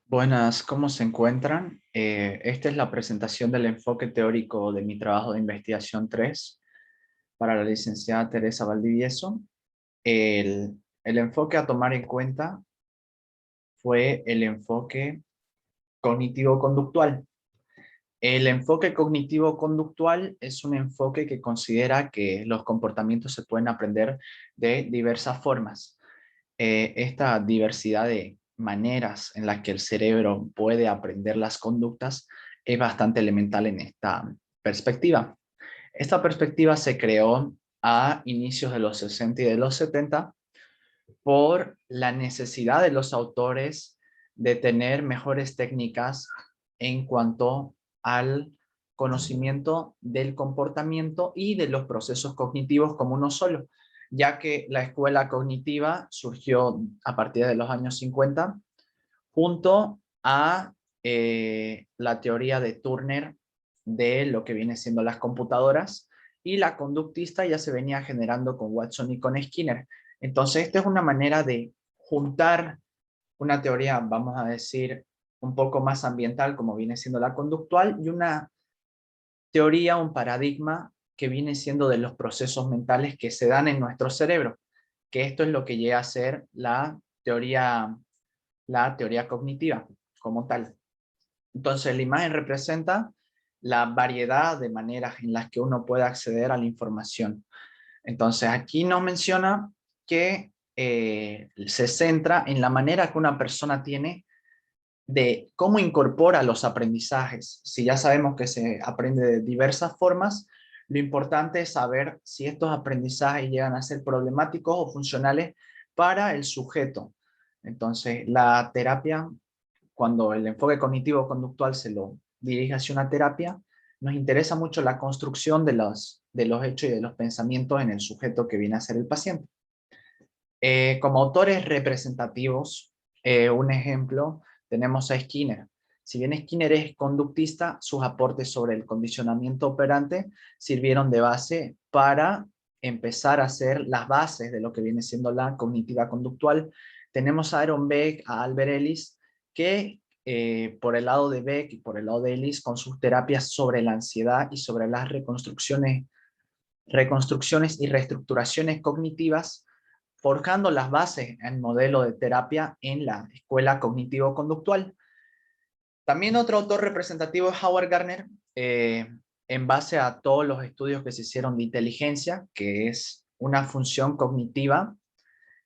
Buenas, ¿cómo se encuentran? Esta es la presentación del enfoque teórico de mi trabajo de investigación 3 para la licenciada Teresa Valdivieso. El enfoque a tomar en cuenta fue el enfoque cognitivo-conductual. El enfoque cognitivo-conductual es un enfoque que considera que los comportamientos se pueden aprender de diversas formas. Esta diversidad de maneras en las que el cerebro puede aprender las conductas es bastante elemental en esta perspectiva. Esta perspectiva se creó a inicios de los 60 y de los 70 por la necesidad de los autores de tener mejores técnicas en cuanto al conocimiento del comportamiento y de los procesos cognitivos como uno solo, ya que la escuela cognitiva surgió a partir de los años 50 junto a la teoría de Turner de lo que viene siendo las computadoras, y la conductista ya se venía generando con Watson y con Skinner. Entonces, esta es una manera de juntar una teoría, vamos a decir, un poco más ambiental, como viene siendo la conductual, y una teoría, un paradigma que viene siendo de los procesos mentales que se dan en nuestro cerebro, que esto es lo que llega a ser la teoría cognitiva como tal. Entonces, la imagen representa la variedad de maneras en las que uno puede acceder a la información. Entonces, aquí nos menciona que se centra en la manera que una persona tiene de cómo incorpora los aprendizajes. Si ya sabemos que se aprende de diversas formas, lo importante es saber si estos aprendizajes llegan a ser problemáticos o funcionales para el sujeto. Entonces, la terapia, cuando el enfoque cognitivo-conductual se lo dirige hacia una terapia, nos interesa mucho la construcción de los hechos y de los pensamientos en el sujeto que viene a ser el paciente. Como autores representativos, un ejemplo, tenemos a Skinner. Si bien Skinner es conductista, sus aportes sobre el condicionamiento operante sirvieron de base para empezar a hacer las bases de lo que viene siendo la cognitiva conductual. Tenemos a Aaron Beck, a Albert Ellis, que por el lado de Beck y por el lado de Ellis, con sus terapias sobre la ansiedad y sobre las reconstrucciones y reestructuraciones cognitivas, forjando las bases en modelo de terapia en la escuela cognitivo-conductual. También otro autor representativo es Howard Gardner, en base a todos los estudios que se hicieron de inteligencia, que es una función cognitiva.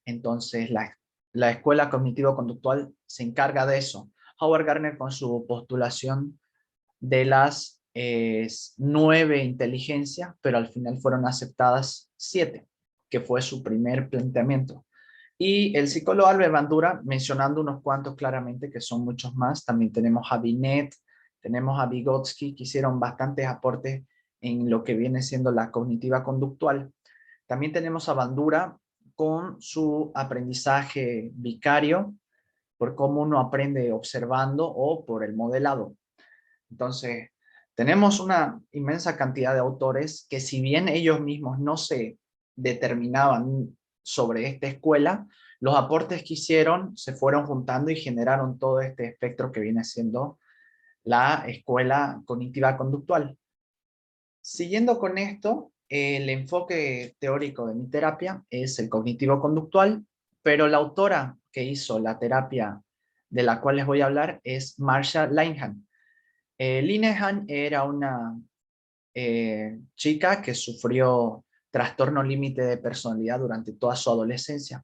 Entonces la escuela cognitivo-conductual se encarga de eso. Howard Gardner, con su postulación de las 9 inteligencias, pero al final fueron aceptadas 7, que fue su primer planteamiento. Y el psicólogo Albert Bandura, mencionando unos cuantos claramente, que son muchos más. También tenemos a Binet, tenemos a Vygotsky, que hicieron bastantes aportes en lo que viene siendo la cognitiva conductual. También tenemos a Bandura con su aprendizaje vicario, por cómo uno aprende observando o por el modelado. Entonces, tenemos una inmensa cantidad de autores que, si bien ellos mismos no se determinaban sobre esta escuela, los aportes que hicieron se fueron juntando y generaron todo este espectro que viene siendo la escuela cognitiva conductual. Siguiendo con esto, el enfoque teórico de mi terapia es el cognitivo conductual, pero la autora que hizo la terapia de la cual les voy a hablar es Marsha Linehan. Linehan era una chica que sufrió trastorno límite de personalidad durante toda su adolescencia.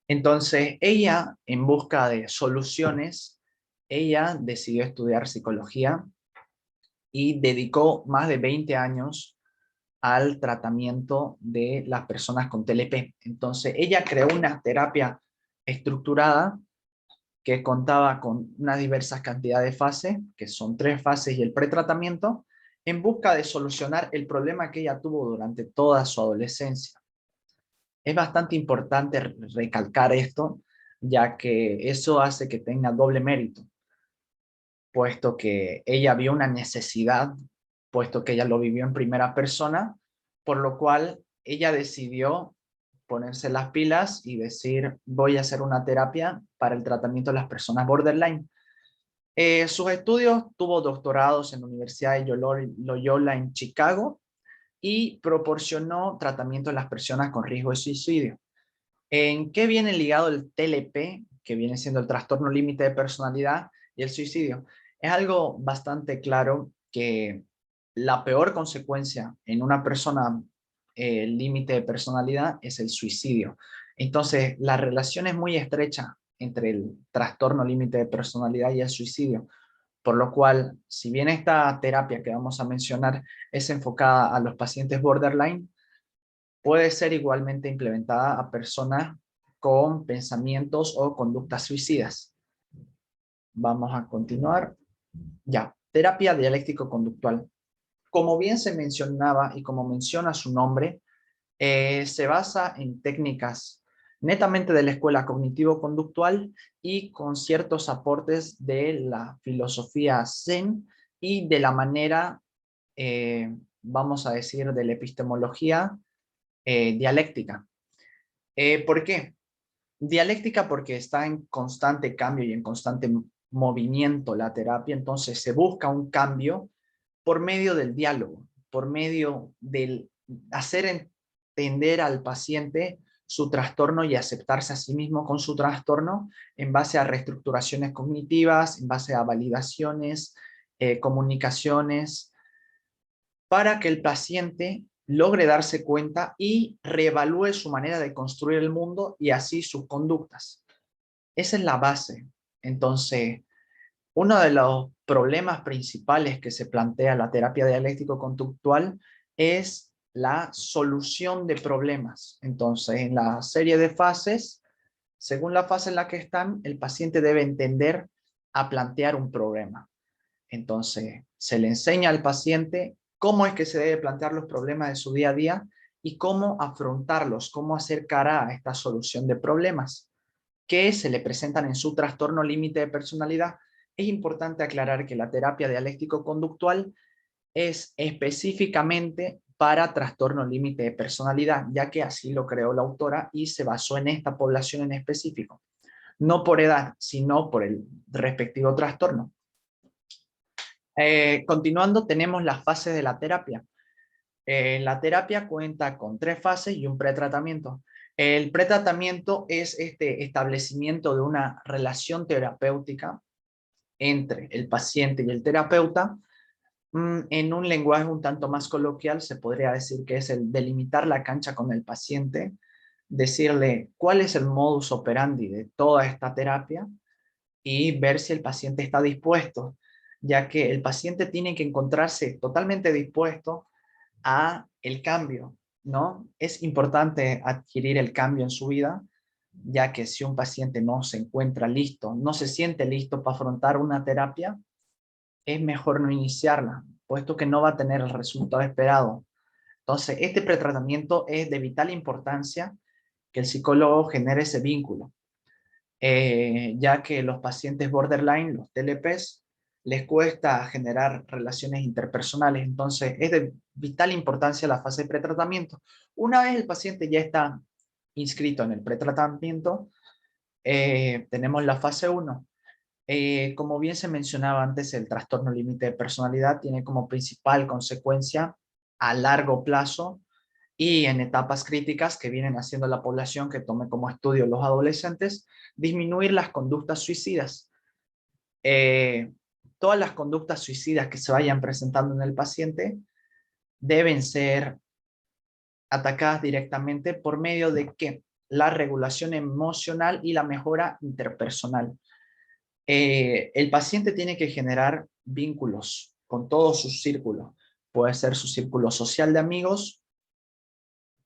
Entonces, ella, en busca de soluciones, ella decidió estudiar psicología y dedicó más de 20 años al tratamiento de las personas con TLP. Entonces, ella creó una terapia estructurada que contaba con una diversas cantidad de fases, que son 3 fases y el pretratamiento, en busca de solucionar el problema que ella tuvo durante toda su adolescencia. Es bastante importante recalcar esto, ya que eso hace que tenga doble mérito, puesto que ella vio una necesidad, puesto que ella lo vivió en primera persona, por lo cual ella decidió ponerse las pilas y decir, voy a hacer una terapia para el tratamiento de las personas borderline. Sus estudios, tuvo doctorados en la Universidad de Loyola en Chicago y proporcionó tratamiento a las personas con riesgo de suicidio. ¿En qué viene ligado el TLP, que viene siendo el trastorno límite de personalidad, y el suicidio? Es algo bastante claro que la peor consecuencia en una persona límite de personalidad es el suicidio. Entonces, la relación es muy estrecha entre el trastorno límite de personalidad y el suicidio, por lo cual, si bien esta terapia que vamos a mencionar es enfocada a los pacientes borderline, puede ser igualmente implementada a personas con pensamientos o conductas suicidas. Vamos a continuar. Ya, terapia dialéctico-conductual. Como bien se mencionaba y como menciona su nombre, se basa en técnicas netamente de la escuela cognitivo-conductual y con ciertos aportes de la filosofía Zen y de la manera, vamos a decir, de la epistemología dialéctica. ¿Por qué? Dialéctica porque está en constante cambio y en constante movimiento la terapia, entonces se busca un cambio por medio del diálogo, por medio del hacer entender al paciente su trastorno y aceptarse a sí mismo con su trastorno en base a reestructuraciones cognitivas, en base a validaciones, comunicaciones, para que el paciente logre darse cuenta y reevalúe su manera de construir el mundo y así sus conductas. Esa es la base. Entonces, uno de los problemas principales que se plantea la terapia dialéctico-conductual es la solución de problemas. Entonces, en la serie de fases, según la fase en la que están, el paciente debe entender a plantear un problema. Entonces, se le enseña al paciente cómo es que se debe plantear los problemas de su día a día y cómo afrontarlos, cómo hacer cara a esta solución de problemas que se le presentan en su trastorno límite de personalidad. Es importante aclarar que la terapia dialéctico-conductual es específicamente para trastorno límite de personalidad, ya que así lo creó la autora y se basó en esta población en específico, no por edad, sino por el respectivo trastorno. Continuando, tenemos las fases de la terapia. La terapia cuenta con 3 fases y un pretratamiento. El pretratamiento es este establecimiento de una relación terapéutica entre el paciente y el terapeuta. En un lenguaje un tanto más coloquial se podría decir que es el delimitar la cancha con el paciente, decirle cuál es el modus operandi de toda esta terapia y ver si el paciente está dispuesto, ya que el paciente tiene que encontrarse totalmente dispuesto a el cambio, ¿no? Es importante adquirir el cambio en su vida, ya que si un paciente no se encuentra listo, no se siente listo para afrontar una terapia, es mejor no iniciarla, puesto que no va a tener el resultado esperado. Entonces, este pretratamiento es de vital importancia que el psicólogo genere ese vínculo, ya que los pacientes borderline, los TLPs, les cuesta generar relaciones interpersonales. Entonces, es de vital importancia la fase de pretratamiento. Una vez el paciente ya está inscrito en el pretratamiento, tenemos la fase 1. Como bien se mencionaba antes, el trastorno límite de personalidad tiene como principal consecuencia a largo plazo y en etapas críticas que vienen haciendo la población que tome como estudio los adolescentes, disminuir las conductas suicidas. Eh, Todas las conductas suicidas que se vayan presentando en el paciente deben ser atacadas directamente por medio de ¿qué? La regulación emocional y la mejora interpersonal. El paciente tiene que generar vínculos con todos sus círculos. Puede ser su círculo social de amigos,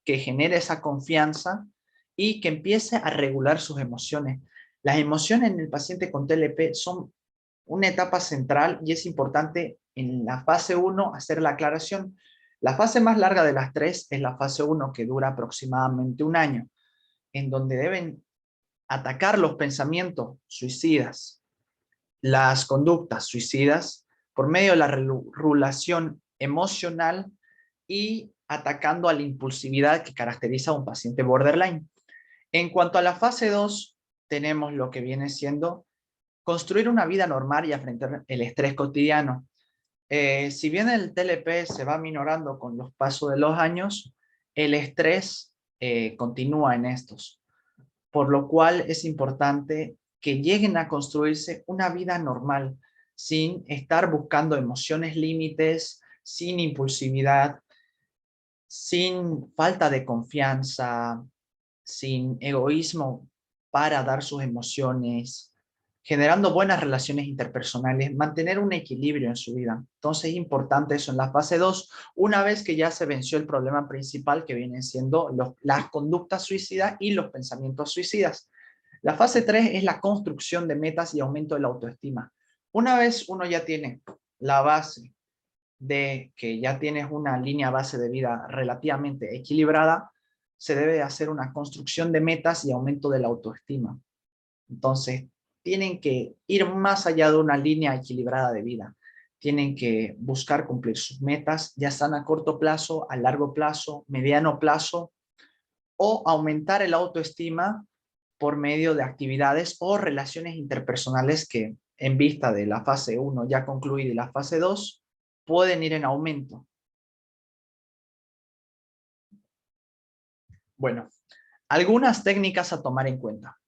que genere esa confianza y que empiece a regular sus emociones. Las emociones en el paciente con TLP son una etapa central y es importante en la fase 1 hacer la aclaración. La fase más larga de las 3 es la fase 1, que dura aproximadamente un año, en donde deben atacar los pensamientos suicidas, las conductas suicidas, por medio de la regulación emocional y atacando a la impulsividad que caracteriza a un paciente borderline. En cuanto a la fase 2, tenemos lo que viene siendo construir una vida normal y enfrentar el estrés cotidiano. Si bien el TLP se va minorando con los pasos de los años, el estrés continúa en estos, por lo cual es importante que lleguen a construirse una vida normal, sin estar buscando emociones límites, sin impulsividad, sin falta de confianza, sin egoísmo para dar sus emociones, generando buenas relaciones interpersonales, mantener un equilibrio en su vida. Entonces es importante eso en la fase 2, una vez que ya se venció el problema principal que vienen siendo las conductas suicidas y los pensamientos suicidas. La fase 3 es la construcción de metas y aumento de la autoestima. Una vez uno ya tiene la base de que ya tienes una línea base de vida relativamente equilibrada, se debe hacer una construcción de metas y aumento de la autoestima. Entonces, tienen que ir más allá de una línea equilibrada de vida. Tienen que buscar cumplir sus metas, ya sean a corto plazo, a largo plazo, mediano plazo, o aumentar el autoestima por medio de actividades o relaciones interpersonales que, en vista de la fase 1 ya concluida y la fase 2, pueden ir en aumento. Bueno, algunas técnicas a tomar en cuenta.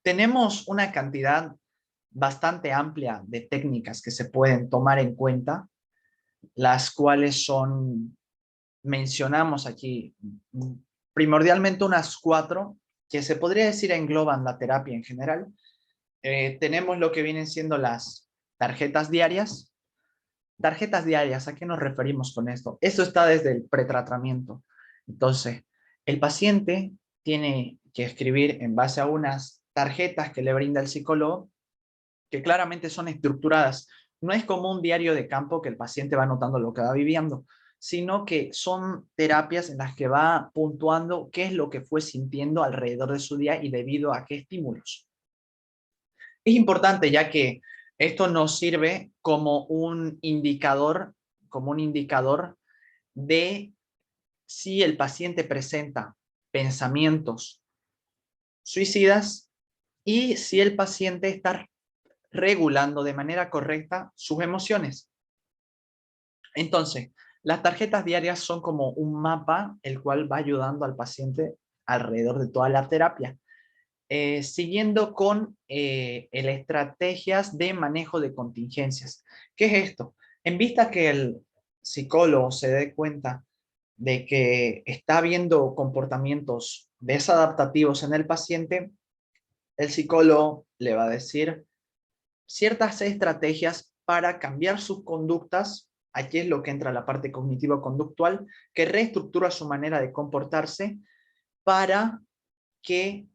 Tenemos una cantidad bastante amplia de técnicas que se pueden tomar en cuenta, las cuales son, mencionamos aquí, primordialmente unas 4, que se podría decir engloban la terapia en general. Tenemos lo que vienen siendo las tarjetas diarias. Tarjetas diarias, ¿a qué nos referimos con esto? Esto está desde el pretratamiento. Entonces, el paciente tiene que escribir en base a unas tarjetas que le brinda el psicólogo, que claramente son estructuradas. No es como un diario de campo que el paciente va anotando lo que va viviendo, sino que son terapias en las que va puntuando qué es lo que fue sintiendo alrededor de su día y debido a qué estímulos. Es importante ya que esto nos sirve como un indicador de si el paciente presenta pensamientos suicidas y si el paciente está regulando de manera correcta sus emociones. Entonces, las tarjetas diarias son como un mapa el cual va ayudando al paciente alrededor de toda la terapia. Siguiendo con estrategias de manejo de contingencias. ¿Qué es esto? En vista que el psicólogo se dé cuenta de que está viendo comportamientos desadaptativos en el paciente, el psicólogo le va a decir ciertas estrategias para cambiar sus conductas. Aquí es lo que entra la parte cognitivo-conductual, que reestructura su manera de comportarse para que,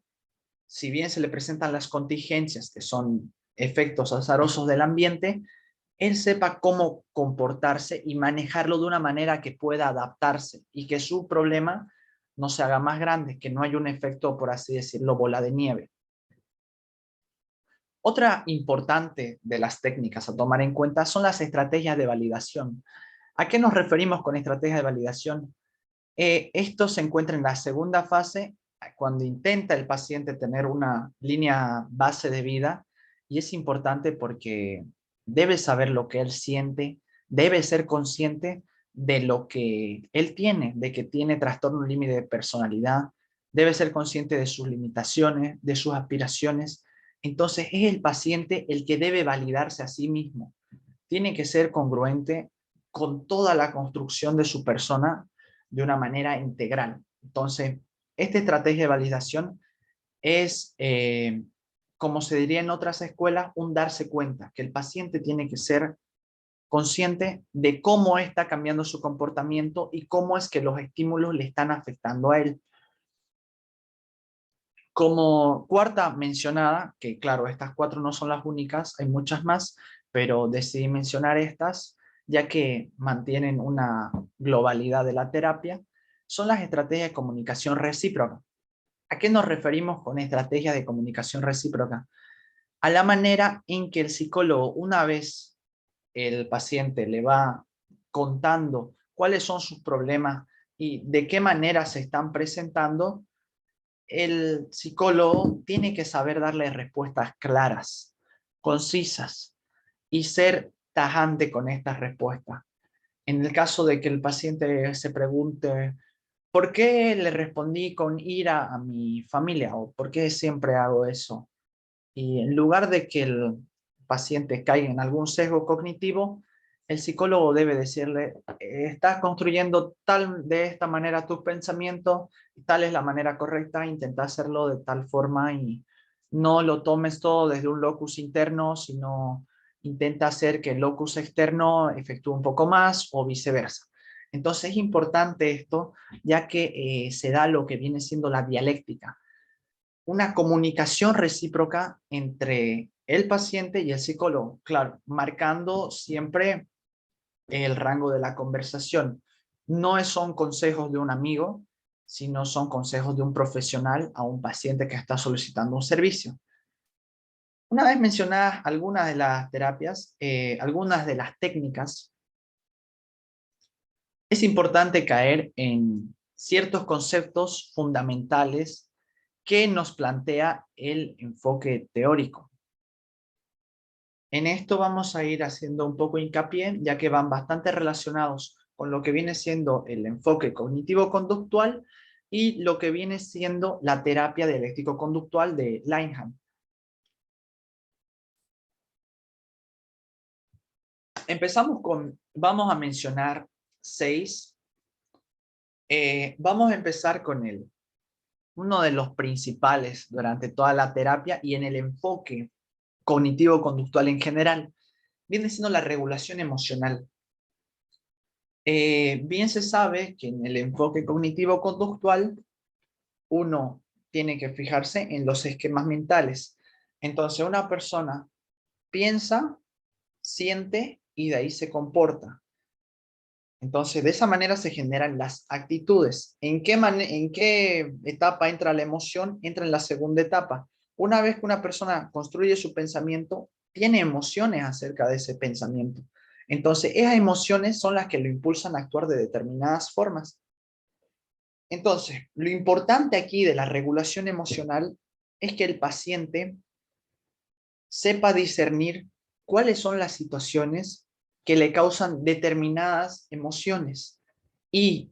si bien se le presentan las contingencias, que son efectos azarosos del ambiente, él sepa cómo comportarse y manejarlo de una manera que pueda adaptarse y que su problema no se haga más grande, que no haya un efecto, por así decirlo, bola de nieve. Otra importante de las técnicas a tomar en cuenta son las estrategias de validación. ¿A qué nos referimos con estrategias de validación? Esto se encuentra en la segunda fase, cuando intenta el paciente tener una línea base de vida, y es importante porque debe saber lo que él siente, debe ser consciente de lo que él tiene, de que tiene trastorno límite de personalidad, debe ser consciente de sus limitaciones, de sus aspiraciones. Entonces es el paciente el que debe validarse a sí mismo. Tiene que ser congruente con toda la construcción de su persona de una manera integral. Entonces, esta estrategia de validación es, como se diría en otras escuelas, un darse cuenta, que el paciente tiene que ser consciente de cómo está cambiando su comportamiento y cómo es que los estímulos le están afectando a él. Como cuarta mencionada, que claro, estas 4 no son las únicas, hay muchas más, pero decidí mencionar estas, ya que mantienen una globalidad de la terapia, son las estrategias de comunicación recíproca. ¿A qué nos referimos con estrategias de comunicación recíproca? A la manera en que el psicólogo, una vez el paciente le va contando cuáles son sus problemas y de qué manera se están presentando, el psicólogo tiene que saber darle respuestas claras, concisas y ser tajante con estas respuestas. En el caso de que el paciente se pregunte, ¿por qué le respondí con ira a mi familia? ¿O por qué siempre hago eso? Y en lugar de que el paciente caiga en algún sesgo cognitivo, el psicólogo debe decirle, estás construyendo de esta manera tus pensamientos, tal es la manera correcta, intenta hacerlo de tal forma y no lo tomes todo desde un locus interno, sino intenta hacer que el locus externo efectúe un poco más o viceversa. Entonces es importante esto, ya que se da lo que viene siendo la dialéctica, una comunicación recíproca entre el paciente y el psicólogo, claro, marcando siempre el rango de la conversación. No son consejos de un amigo, sino son consejos de un profesional a un paciente que está solicitando un servicio. Una vez mencionadas algunas de las terapias, algunas de las técnicas, es importante caer en ciertos conceptos fundamentales que nos plantea el enfoque teórico. En esto vamos a ir haciendo un poco hincapié, ya que van bastante relacionados con lo que viene siendo el enfoque cognitivo-conductual y lo que viene siendo la terapia dialéctico-conductual de Linehan. Vamos a mencionar 6. Vamos a empezar con uno de los principales durante toda la terapia y en el enfoque cognitivo-conductual en general, viene siendo la regulación emocional. Bien se sabe que en el enfoque cognitivo-conductual uno tiene que fijarse en los esquemas mentales. Entonces una persona piensa, siente y de ahí se comporta. Entonces de esa manera se generan las actitudes. ¿En qué etapa entra la emoción? Entra en la segunda etapa. Una vez que una persona construye su pensamiento, tiene emociones acerca de ese pensamiento. Entonces esas emociones son las que lo impulsan a actuar de determinadas formas. Entonces, lo importante aquí de la regulación emocional es que el paciente sepa discernir cuáles son las situaciones que le causan determinadas emociones. Y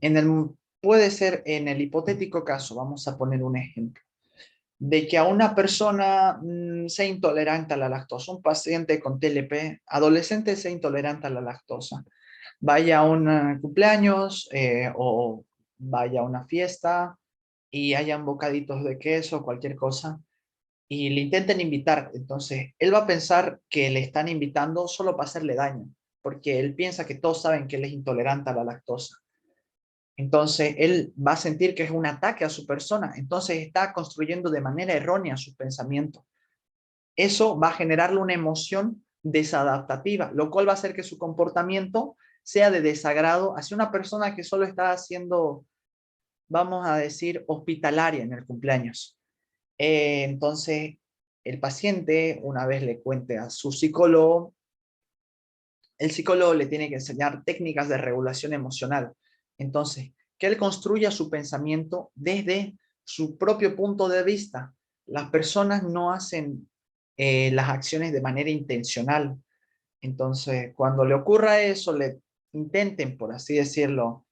puede ser en el hipotético caso, vamos a poner un ejemplo, de que a una persona sea intolerante a la lactosa, un paciente con TLP, adolescente sea intolerante a la lactosa, vaya a un cumpleaños o vaya a una fiesta y hayan bocaditos de queso, cualquier cosa, y le intenten invitar. Entonces, él va a pensar que le están invitando solo para hacerle daño, porque él piensa que todos saben que él es intolerante a la lactosa. Entonces, él va a sentir que es un ataque a su persona. Entonces, está construyendo de manera errónea sus pensamientos. Eso va a generarle una emoción desadaptativa, lo cual va a hacer que su comportamiento sea de desagrado hacia una persona que solo está haciendo, vamos a decir, hospitalaria en el cumpleaños. Entonces, el paciente, una vez le cuente a su psicólogo, el psicólogo le tiene que enseñar técnicas de regulación emocional. Entonces, que él construya su pensamiento desde su propio punto de vista. Las personas no hacen las acciones de manera intencional. Entonces, cuando le ocurra eso, le intenten, por así decirlo,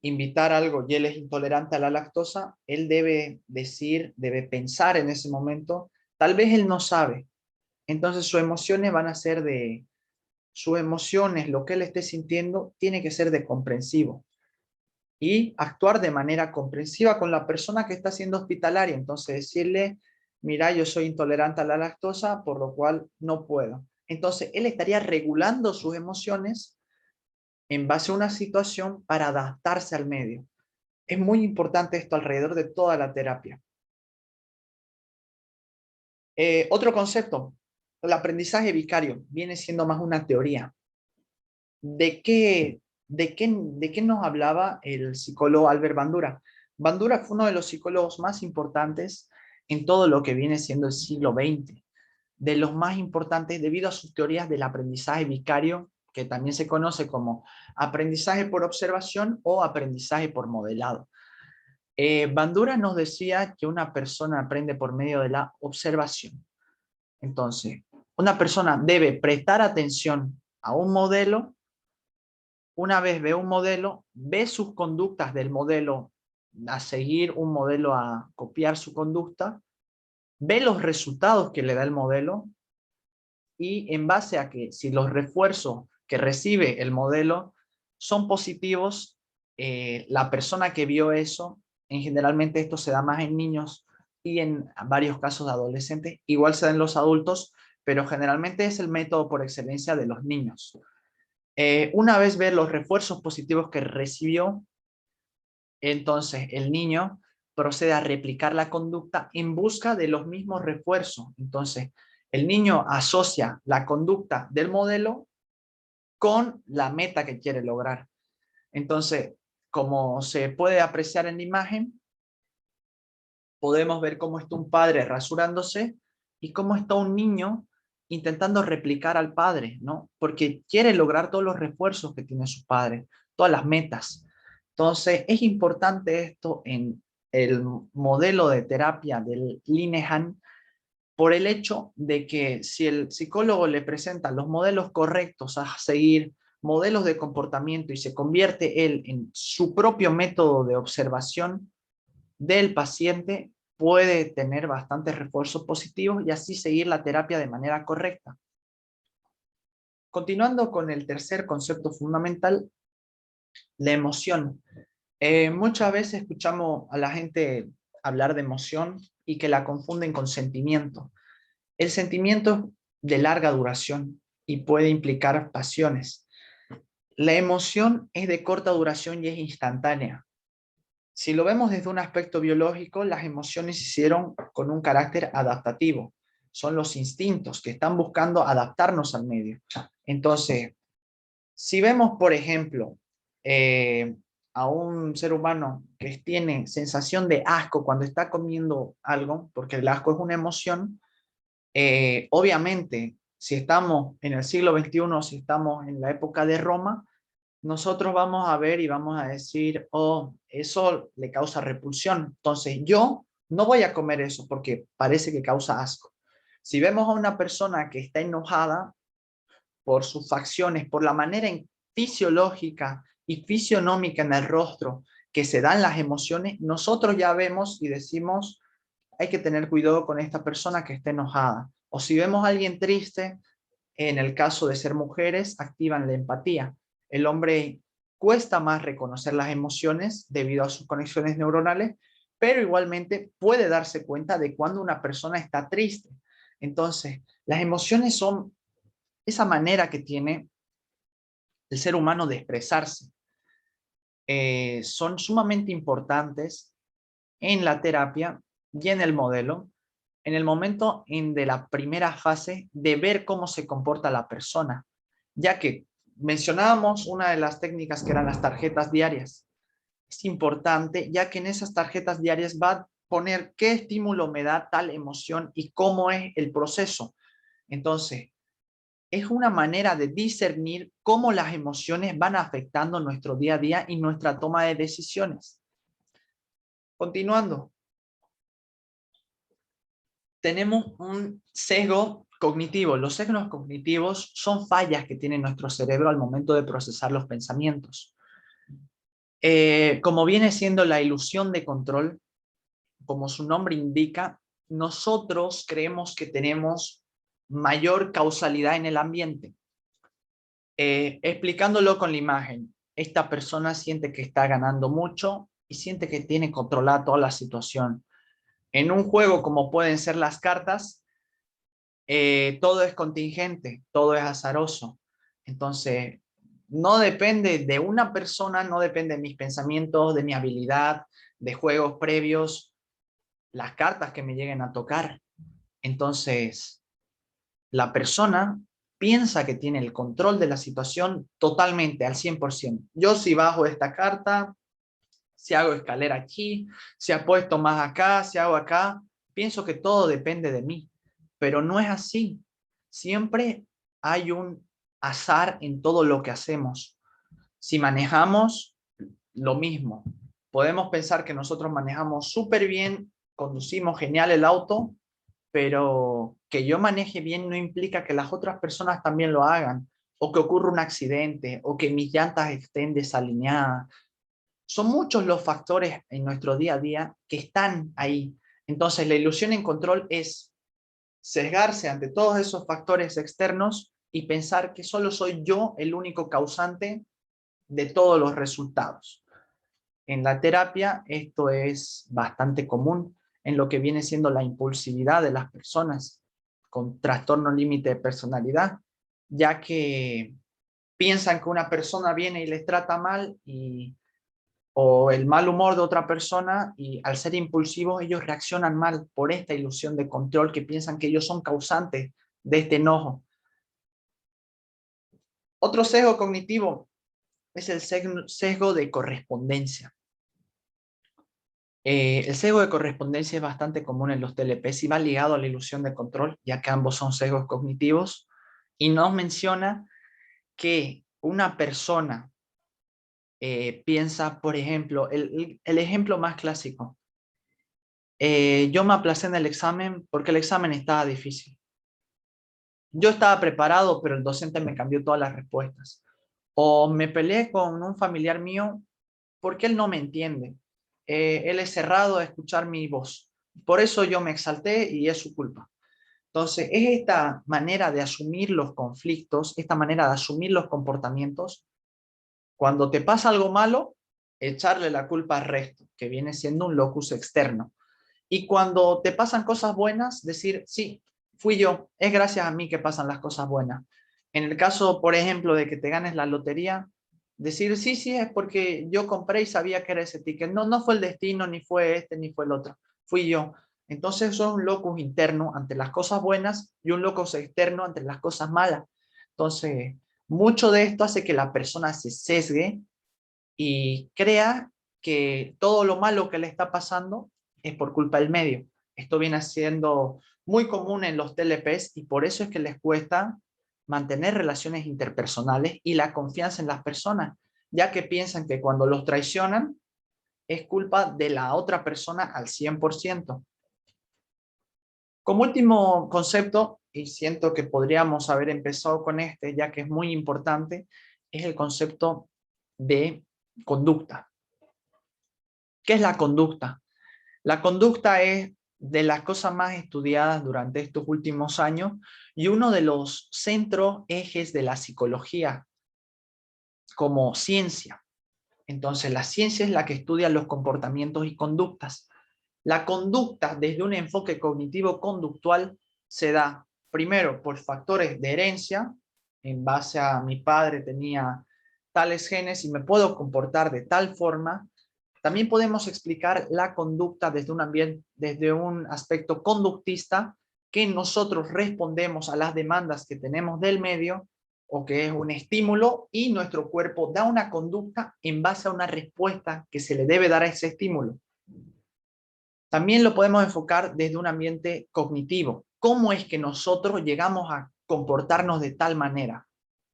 invitar algo y él es intolerante a la lactosa, él debe decir, debe pensar en ese momento, tal vez él no sabe. Entonces sus emociones van a ser sus emociones, lo que él esté sintiendo, tiene que ser de comprensivo. Y actuar de manera comprensiva con la persona que está siendo hospitalaria. Entonces decirle, mira, yo soy intolerante a la lactosa, por lo cual no puedo. Entonces él estaría regulando sus emociones en base a una situación para adaptarse al medio. Es muy importante esto alrededor de toda la terapia. Otro concepto, el aprendizaje vicario, viene siendo más una teoría. ¿De qué nos hablaba el psicólogo Albert Bandura? Bandura fue uno de los psicólogos más importantes en todo lo que viene siendo el siglo XX, de los más importantes debido a sus teorías del aprendizaje vicario, que también se conoce como aprendizaje por observación o aprendizaje por modelado. Bandura nos decía que una persona aprende por medio de la observación. Entonces, una persona debe prestar atención a un modelo. Una vez ve un modelo, ve sus conductas del modelo a seguir un modelo, a copiar su conducta, ve los resultados que le da el modelo y en base a que si los refuerzos que recibe el modelo son positivos, la persona que vio eso, generalmente esto se da más en niños y en varios casos de adolescentes, igual se da en los adultos, pero generalmente es el método por excelencia de los niños. Una vez ve los refuerzos positivos que recibió, entonces el niño procede a replicar la conducta en busca de los mismos refuerzos. Entonces, el niño asocia la conducta del modelo con la meta que quiere lograr. Entonces, como se puede apreciar en la imagen, podemos ver cómo está un padre rasurándose y cómo está un niño intentando replicar al padre, ¿no? Porque quiere lograr todos los refuerzos que tiene su padre, todas las metas. Entonces, es importante esto en el modelo de terapia del Linehan por el hecho de que si el psicólogo le presenta los modelos correctos a seguir, modelos de comportamiento y se convierte él en su propio método de observación del paciente, puede tener bastantes refuerzos positivos y así seguir la terapia de manera correcta. Continuando con el tercer concepto fundamental, la emoción. Muchas veces escuchamos a la gente hablar de emoción y que la confunden con sentimiento. El sentimiento es de larga duración y puede implicar pasiones. La emoción es de corta duración y es instantánea. Si lo vemos desde un aspecto biológico, las emociones se hicieron con un carácter adaptativo. Son los instintos que están buscando adaptarnos al medio. Entonces, si vemos, por ejemplo, a un ser humano que tiene sensación de asco cuando está comiendo algo, porque el asco es una emoción, obviamente, si estamos en el siglo XXI, si estamos en la época de Roma, nosotros vamos a ver y vamos a decir, oh, eso le causa repulsión. Entonces yo no voy a comer eso porque parece que causa asco. Si vemos a una persona que está enojada por sus facciones, por la manera fisiológica y fisionómica en el rostro que se dan las emociones, nosotros ya vemos y decimos, hay que tener cuidado con esta persona que está enojada. O si vemos a alguien triste, en el caso de ser mujeres, activan la empatía. El hombre cuesta más reconocer las emociones debido a sus conexiones neuronales, pero igualmente puede darse cuenta de cuando una persona está triste. Entonces, las emociones son esa manera que tiene el ser humano de expresarse. Son sumamente importantes en la terapia y en el modelo, en el momento de la primera fase de ver cómo se comporta la persona, ya que mencionábamos una de las técnicas que eran las tarjetas diarias. Es importante, ya que en esas tarjetas diarias va a poner qué estímulo me da tal emoción y cómo es el proceso. Entonces, es una manera de discernir cómo las emociones van afectando nuestro día a día y nuestra toma de decisiones. Continuando, tenemos un sesgo cognitivo. Los sesgos cognitivos son fallas que tiene nuestro cerebro al momento de procesar los pensamientos. Como viene siendo la ilusión de control, como su nombre indica, nosotros creemos que tenemos mayor causalidad en el ambiente. Explicándolo con la imagen, esta persona siente que está ganando mucho y siente que tiene controlada toda la situación. En un juego como pueden ser las cartas, todo es contingente, todo es azaroso. Entonces, no depende de una persona, no depende de mis pensamientos, de mi habilidad, de juegos previos, las cartas que me lleguen a tocar. Entonces, la persona piensa que tiene el control de la situación totalmente, al 100%. Yo si bajo esta carta, si hago escalera aquí, si apuesto más acá, si hago acá, pienso que todo depende de mí. Pero no es así. Siempre hay un azar en todo lo que hacemos. Si manejamos, lo mismo. Podemos pensar que nosotros manejamos súper bien, conducimos genial el auto, pero que yo maneje bien no implica que las otras personas también lo hagan, o que ocurra un accidente, o que mis llantas estén desalineadas. Son muchos los factores en nuestro día a día que están ahí. Entonces, la ilusión en control es sesgarse ante todos esos factores externos y pensar que solo soy yo el único causante de todos los resultados. En la terapia esto es bastante común en lo que viene siendo la impulsividad de las personas con trastorno límite de personalidad, ya que piensan que una persona viene y les trata mal o el mal humor de otra persona, y al ser impulsivos ellos reaccionan mal por esta ilusión de control, que piensan que ellos son causantes de este enojo. Otro sesgo cognitivo es el sesgo de correspondencia. El sesgo de correspondencia es bastante común en los TLPs y va ligado a la ilusión de control, ya que ambos son sesgos cognitivos, y nos menciona que una persona piensa, por ejemplo, el ejemplo más clásico, yo me aplacé en el examen porque el examen estaba difícil. Yo estaba preparado, pero el docente me cambió todas las respuestas. O me peleé con un familiar mío porque él no me entiende. Él es cerrado a escuchar mi voz. Por eso yo me exalté y es su culpa. Entonces, es esta manera de asumir los conflictos, esta manera de asumir los comportamientos. Cuando te pasa algo malo, echarle la culpa al resto, que viene siendo un locus externo. Y cuando te pasan cosas buenas, decir, sí, fui yo, es gracias a mí que pasan las cosas buenas. En el caso, por ejemplo, de que te ganes la lotería, decir, sí, sí, es porque yo compré y sabía que era ese ticket. No, no fue el destino, ni fue este, ni fue el otro. Fui yo. Entonces eso es un locus interno ante las cosas buenas y un locus externo ante las cosas malas. Entonces, mucho de esto hace que la persona se sesgue y crea que todo lo malo que le está pasando es por culpa del medio. Esto viene siendo muy común en los TLPs y por eso es que les cuesta mantener relaciones interpersonales y la confianza en las personas, ya que piensan que cuando los traicionan es culpa de la otra persona al 100%. Como último concepto, y siento que podríamos haber empezado con este, ya que es muy importante, es el concepto de conducta. ¿Qué es la conducta? La conducta es de las cosas más estudiadas durante estos últimos años y uno de los centros, ejes de la psicología como ciencia. Entonces, la ciencia es la que estudia los comportamientos y conductas. La conducta, desde un enfoque cognitivo-conductual, se da primero por factores de herencia, en base a mi padre tenía tales genes y me puedo comportar de tal forma. También podemos explicar la conducta desde un ambiente, desde un aspecto conductista, que nosotros respondemos a las demandas que tenemos del medio, o que es un estímulo, y nuestro cuerpo da una conducta en base a una respuesta que se le debe dar a ese estímulo. También lo podemos enfocar desde un ambiente cognitivo. ¿Cómo es que nosotros llegamos a comportarnos de tal manera?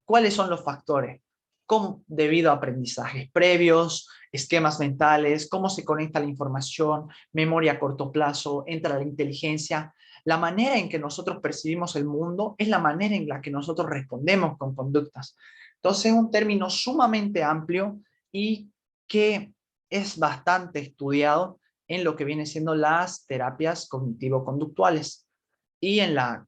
¿Cuáles son los factores? ¿Cómo? Debido a aprendizajes previos, esquemas mentales, cómo se conecta la información, memoria a corto plazo, entra la inteligencia. La manera en que nosotros percibimos el mundo es la manera en la que nosotros respondemos con conductas. Entonces es un término sumamente amplio y que es bastante estudiado en lo que viene siendo las terapias cognitivo-conductuales. Y en la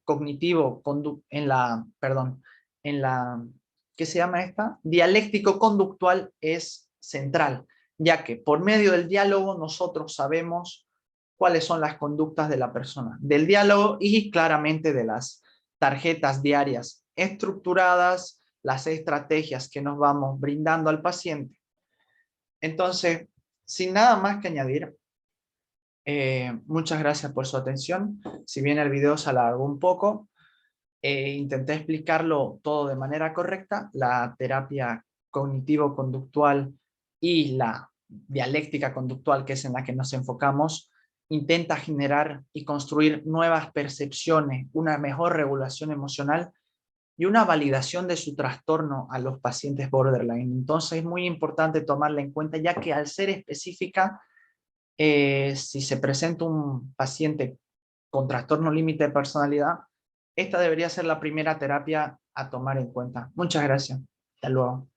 ¿qué se llama esta? Dialéctico-conductual es central, ya que por medio del diálogo nosotros sabemos cuáles son las conductas de la persona, del diálogo y claramente de las tarjetas diarias estructuradas, las estrategias que nos vamos brindando al paciente. Entonces, sin nada más que añadir, muchas gracias por su atención. Si bien el video se alargó un poco, intenté explicarlo todo de manera correcta. La terapia cognitivo-conductual y la dialéctica conductual, que es en la que nos enfocamos, intenta generar y construir nuevas percepciones, una mejor regulación emocional y una validación de su trastorno a los pacientes borderline. Entonces es muy importante tomarla en cuenta, ya que al ser específica, si se presenta un paciente con trastorno límite de personalidad, esta debería ser la primera terapia a tomar en cuenta. Muchas gracias. Hasta luego.